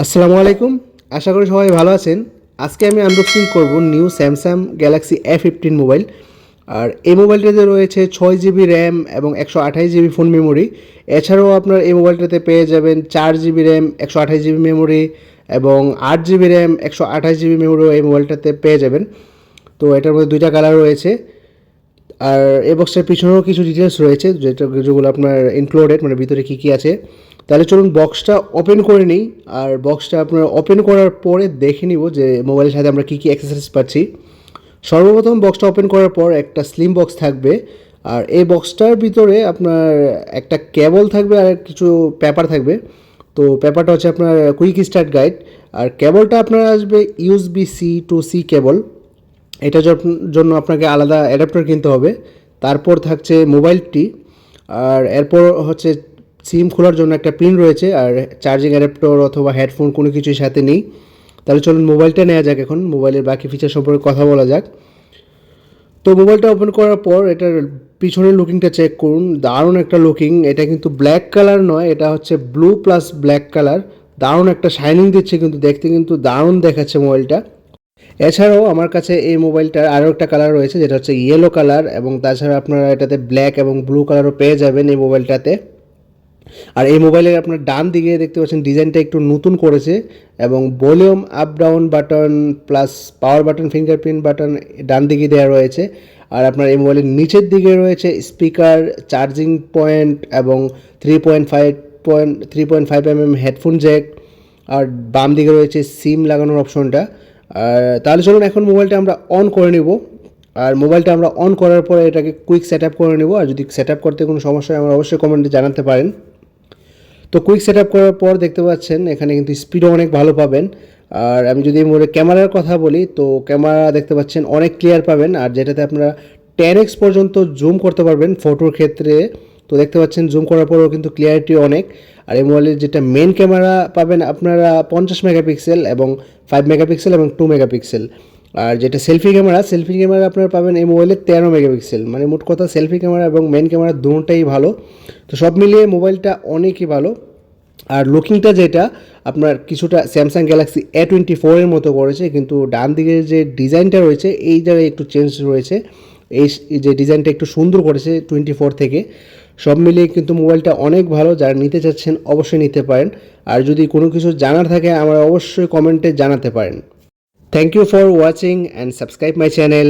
আসসালামু আলাইকুম। আশা করি সবাই ভালো আছেন। আজকে আমি আনবক্সিং করব new Samsung Galaxy A15 mobile. আর এই মোবাইলটাতে রয়েছে 6 জিবি র্যাম এবং 128 জিবি ফোন মেমোরি। এছাড়াও আপনার এই মোবাইলটাতে পেয়ে যাবেন 4 জিবি র্যাম 128 জিবি মেমোরি এবং 8 জিবি র্যাম 128 জিবি মেমোরিও এই মোবাইলটাতে পেয়ে যাবেন। তো এটার মধ্যে দুইটা কালার রয়েছে। আর এই বক্সের পিছনেও কিছু ডিটেলস রয়েছে যেগুলো আপনার ইনক্লুডেড, মানে ভিতরে কী কী আছে। তাহলে চলুন বক্সটা ওপেন করে নিই। আর বক্সটা আপনার ওপেন করার পরে দেখে নিব যে মোবাইলের সাথে আমরা কী কী অ্যাক্সেসরিজ পাচ্ছি। সর্বপ্রথম বক্সটা ওপেন করার পর একটা স্লিম বক্স থাকবে। আর এই বক্সটার ভিতরে আপনার একটা কেবল থাকবে আর কিছু পেপার থাকবে। তো পেপারটা হচ্ছে আপনার কুইক স্টার্ট গাইড। আর কেবলটা আপনার আসবে USB-C to C কেবল। এটার জন্য আপনাকে আলাদা অ্যাডাপ্টার কিনতে হবে। তারপর থাকছে মোবাইলটি। আর এরপর হচ্ছে সিম খোলার জন্য একটা পিন রয়েছে। আর চার্জিং অ্যাডাপ্টার অথবা হেডফোন কোনো কিছুই সাথে নেই। তাহলে চলুন মোবাইলটা নেওয়া যাক। এখন মোবাইলের বাকি ফিচার সম্পর্কে কথা বলা যাক। তো মোবাইলটা ওপেন করার পর এটার পিছনের লুকিংটা চেক করুন। দারুণ একটা লুকিং। এটা কিন্তু ব্ল্যাক কালার নয়, এটা হচ্ছে ব্লু প্লাস ব্ল্যাক কালার। দারুণ একটা শাইনিং দিচ্ছে, কিন্তু দেখতে কিন্তু দারুণ দেখাচ্ছে মোবাইলটা। এছাড়াও আমার কাছে এই মোবাইলটার আরও একটা কালার রয়েছে, যেটা হচ্ছে ইয়েলো কালার, এবং তাছাড়া আপনারা এটাতে ব্ল্যাক এবং ব্লু কালারও পেয়ে যাবেন এই মোবাইলটাতে। আর এই মোবাইলের আপনার ডান দিকে দেখতে পাচ্ছেন ডিজাইনটা একটু নতুন করেছে, এবং volume up down button plus power button, fingerprint button ডান দিকে দেওয়া রয়েছে। আর আপনার এই মোবাইলের নিচের দিকে রয়েছে স্পিকার, চার্জিং পয়েন্ট এবং 3.5 mm হেডফোন জ্যাক। আর বাম দিকে রয়েছে সিম লাগানোর অপশনটা। আর তাহলে চলুন এখন মোবাইলটা আমরা অন করে নেব। আর মোবাইলটা আমরা অন করার পরে এটাকে কুইক সেট আপ করে নেব। আর যদি সেট আপ করতে কোনো সমস্যা হয় আমার অবশ্যই কমেন্টে জানাতে পারেন। তো কুইক সেট আপ করার পর দেখতে পাচ্ছেন এখানে কিন্তু স্পিডও অনেক ভালো পাবেন। আর আমি যদি মোবাইলের ক্যামেরার কথা বলি, তো ক্যামেরা দেখতে পাচ্ছেন অনেক ক্লিয়ার পাবেন, আর যেটাতে আপনারা 10x পর্যন্ত জুম করতে পারবেন ফটোর ক্ষেত্রে। তো দেখতে পাচ্ছেন জুম করার পরেও কিন্তু ক্লিয়ারিটি অনেক। আর এই মোবাইলের যেটা মেন ক্যামেরা পাবেন আপনারা 50 মেগাপিক্সেল এবং 5 মেগাপিক্সেল এবং 2 মেগাপিক্সেল। আর যেটা সেলফি ক্যামেরা আপনারা পাবেন এই মোবাইলে 13 মেগাপিক্সেল। মানে মোট কথা সেলফি ক্যামেরা এবং মেন ক্যামেরা দুটোটাই ভালো। তো সব মিলিয়ে মোবাইলটা অনেকই ভালো। আর লুকিংটা যেটা আপনার কিছুটা স্যামসাং গ্যালাক্সি A24 মতো করেছে, কিন্তু ডান দিকের যে ডিজাইনটা রয়েছে এই জায়গায় একটু চেঞ্জ রয়েছে। এই যে ডিজাইনটা একটু সুন্দর করেছে 24 থেকে। সব মিলিয়ে কিন্তু মোবাইলটা অনেক ভালো। যারা নিতে চাচ্ছেন অবশ্যই নিতে পারেন। আর যদি কোনো কিছু জানার থাকে আমার অবশ্যই কমেন্টে জানাতে পারেন। Thank you for watching and subscribe my channel.